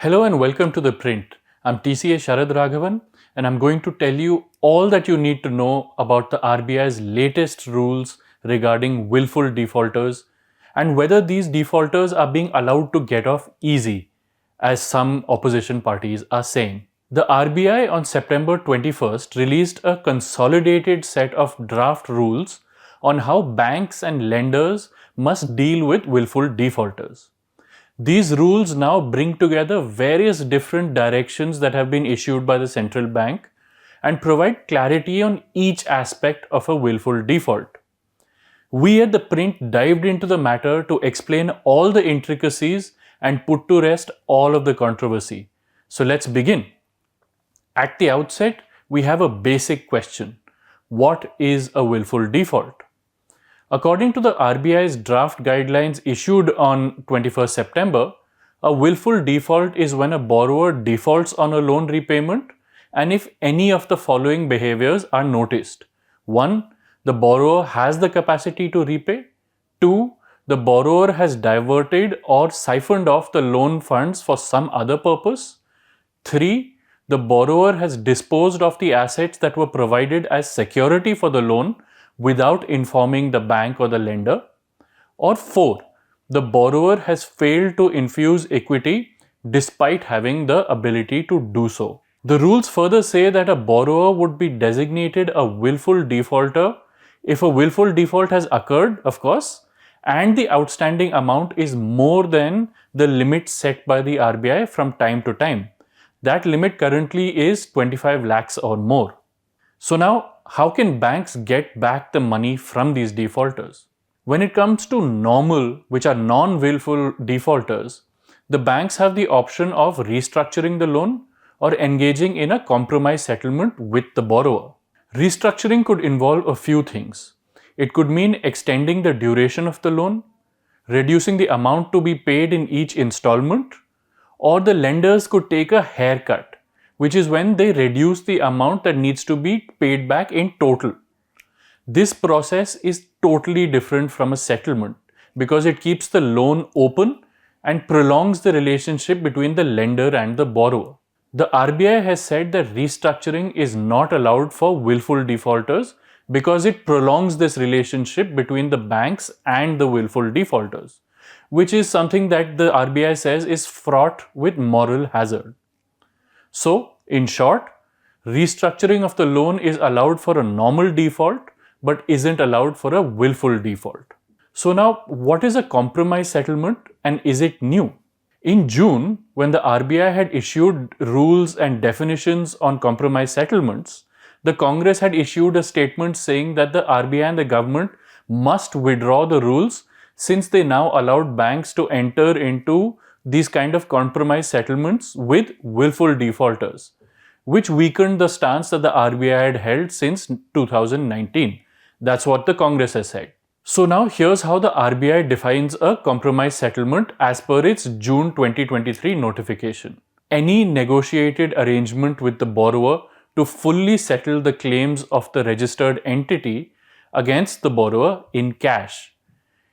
Hello and welcome to ThePrint. I'm TCA Sharad Raghavan and I'm going to tell you all that you need to know about the RBI's latest rules regarding willful defaulters and whether these defaulters are being allowed to get off easy, as some opposition parties are saying. The RBI on September 21st released a consolidated set of draft rules on how banks and lenders must deal with willful defaulters. These rules now bring together various different directions that have been issued by the central bank and provide clarity on each aspect of a willful default. We at ThePrint dived into the matter to explain all the intricacies and put to rest all of the controversy. So let's begin. At the outset, we have a basic question. What is a willful default? According to the RBI's draft guidelines issued on 21st September, a willful default is when a borrower defaults on a loan repayment and if any of the following behaviors are noticed. 1. The borrower has the capacity to repay. 2. The borrower has diverted or siphoned off the loan funds for some other purpose. 3. The borrower has disposed of the assets that were provided as security for the loan without informing the bank or the lender. Or 4. The borrower has failed to infuse equity despite having the ability to do so. The rules further say that a borrower would be designated a willful defaulter if a willful default has occurred, of course, and the outstanding amount is more than the limit set by the RBI from time to time. That limit currently is 25 lakhs or more. So now, how can banks get back the money from these defaulters? When it comes to normal, which are non-willful defaulters, the banks have the option of restructuring the loan or engaging in a compromise settlement with the borrower. Restructuring could involve a few things. It could mean extending the duration of the loan, reducing the amount to be paid in each installment, or the lenders could take a haircut, which is when they reduce the amount that needs to be paid back in total. This process is totally different from a settlement because it keeps the loan open and prolongs the relationship between the lender and the borrower. The RBI has said that restructuring is not allowed for willful defaulters because it prolongs this relationship between the banks and the willful defaulters, which is something that the RBI says is fraught with moral hazard. So, in short, restructuring of the loan is allowed for a normal default but isn't allowed for a willful default. So now, what is a compromise settlement and is it new? In June, when the RBI had issued rules and definitions on compromise settlements, the Congress had issued a statement saying that the RBI and the government must withdraw the rules since they now allowed banks to enter into these kind of compromise settlements with willful defaulters, which weakened the stance that the RBI had held since 2019. That's what the Congress has said. So now here's how the RBI defines a compromise settlement as per its June 2023 notification. Any negotiated arrangement with the borrower to fully settle the claims of the registered entity against the borrower in cash.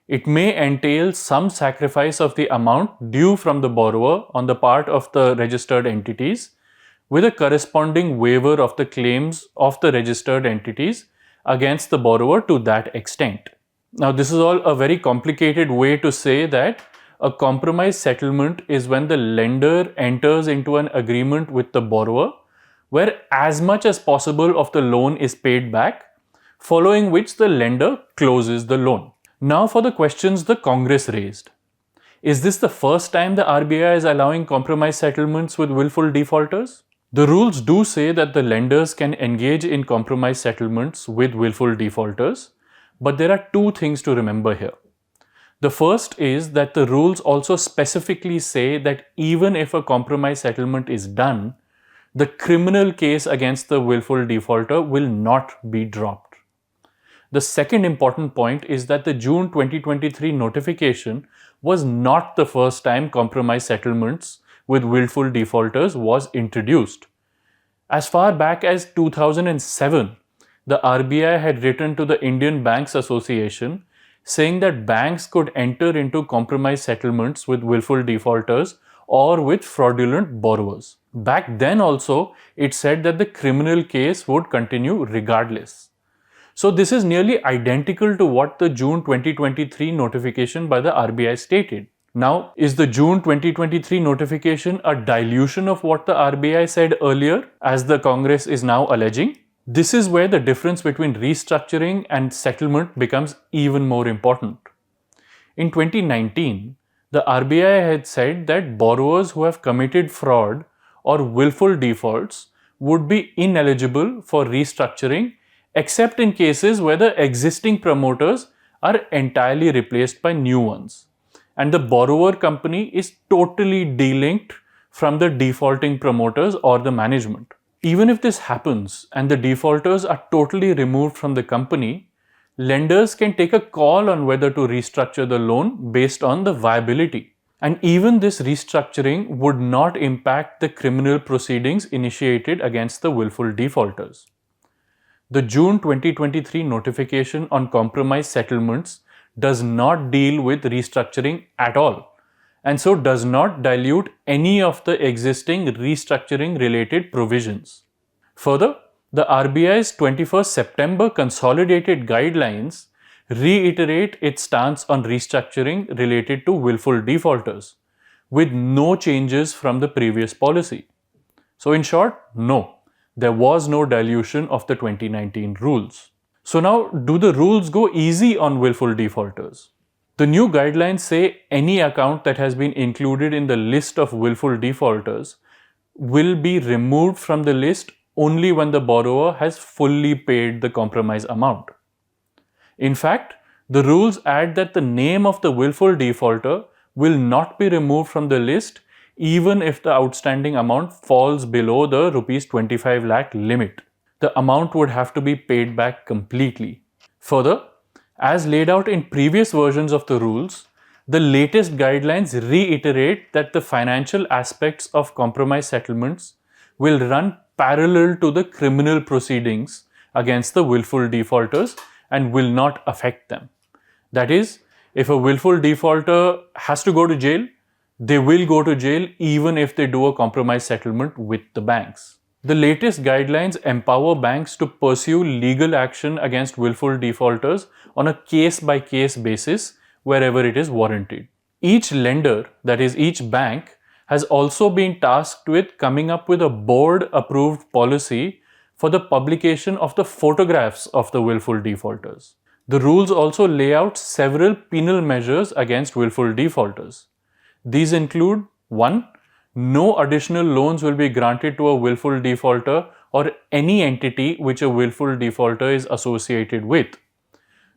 It may entail some sacrifice of the amount due from the borrower on the part of the registered entities, with a corresponding waiver of the claims of the registered entities against the borrower to that extent. Now, this is all a very complicated way to say that a compromise settlement is when the lender enters into an agreement with the borrower where as much as possible of the loan is paid back, following which the lender closes the loan. Now for the questions the Congress raised. Is this the first time the RBI is allowing compromise settlements with willful defaulters? The rules do say that the lenders can engage in compromise settlements with willful defaulters, but there are two things to remember here. The first is that the rules also specifically say that even if a compromise settlement is done, the criminal case against the willful defaulter will not be dropped. The second important point is that the June 2023 notification was not the first time compromise settlements with willful defaulters was introduced. As far back as 2007, the RBI had written to the Indian Banks Association saying that banks could enter into compromise settlements with willful defaulters or with fraudulent borrowers. Back then also, it said that the criminal case would continue regardless. So this is nearly identical to what the June 2023 notification by the RBI stated. Now, is the June 2023 notification a dilution of what the RBI said earlier, as the Congress is now alleging? This is where the difference between restructuring and settlement becomes even more important. In 2019, the RBI had said that borrowers who have committed fraud or willful defaults would be ineligible for restructuring except in cases where the existing promoters are entirely replaced by new ones and the borrower company is totally delinked from the defaulting promoters or the management. Even if this happens and the defaulters are totally removed from the company, lenders can take a call on whether to restructure the loan based on the viability. And even this restructuring would not impact the criminal proceedings initiated against the willful defaulters. The June 2023 notification on compromise settlements does not deal with restructuring at all, and so does not dilute any of the existing restructuring related provisions. Further, the RBI's 21st September consolidated guidelines reiterate its stance on restructuring related to willful defaulters, with no changes from the previous policy. So in short, no, there was no dilution of the 2019 rules. So now, do the rules go easy on willful defaulters? The new guidelines say any account that has been included in the list of willful defaulters will be removed from the list only when the borrower has fully paid the compromise amount. In fact, the rules add that the name of the willful defaulter will not be removed from the list even if the outstanding amount falls below the Rs 25 lakh limit. The amount would have to be paid back completely. Further, as laid out in previous versions of the rules, the latest guidelines reiterate that the financial aspects of compromise settlements will run parallel to the criminal proceedings against the willful defaulters and will not affect them. That is, if a willful defaulter has to go to jail, they will go to jail even if they do a compromise settlement with the banks. The latest guidelines empower banks to pursue legal action against willful defaulters on a case-by-case basis wherever it is warranted. Each lender, that is each bank, has also been tasked with coming up with a board-approved policy for the publication of the photographs of the willful defaulters. The rules also lay out several penal measures against willful defaulters. These include 1. No additional loans will be granted to a willful defaulter or any entity which a willful defaulter is associated with.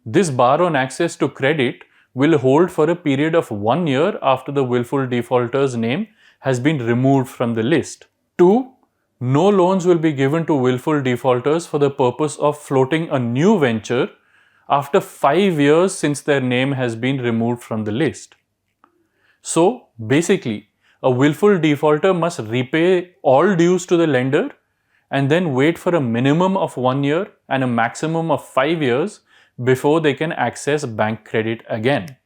This bar on access to credit will hold for a period of 1 year after the willful defaulter's name has been removed from the list. 2. No loans will be given to willful defaulters for the purpose of floating a new venture after 5 years since their name has been removed from the list. So, basically, a willful defaulter must repay all dues to the lender and then wait for a minimum of 1 year and a maximum of 5 years before they can access bank credit again.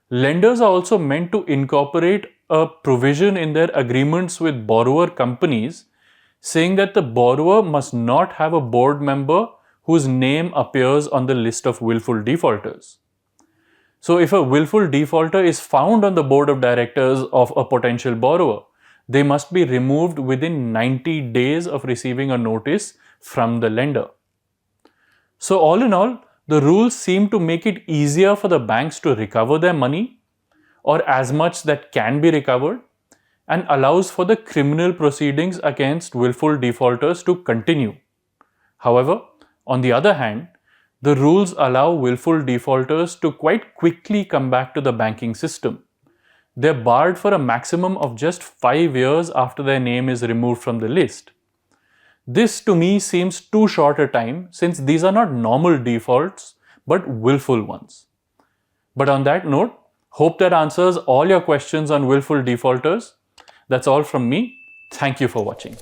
Lenders are also meant to incorporate a provision in their agreements with borrower companies saying that the borrower must not have a board member whose name appears on the list of willful defaulters. So if a willful defaulter is found on the board of directors of a potential borrower, they must be removed within 90 days of receiving a notice from the lender. So all in all, the rules seem to make it easier for the banks to recover their money or as much that can be recovered and allows for the criminal proceedings against willful defaulters to continue. However, on the other hand, the rules allow willful defaulters to quite quickly come back to the banking system. They're barred for a maximum of just 5 years after their name is removed from the list. This to me seems too short a time since these are not normal defaults but willful ones. But on that note, hope that answers all your questions on willful defaulters. That's all from me. Thank you for watching.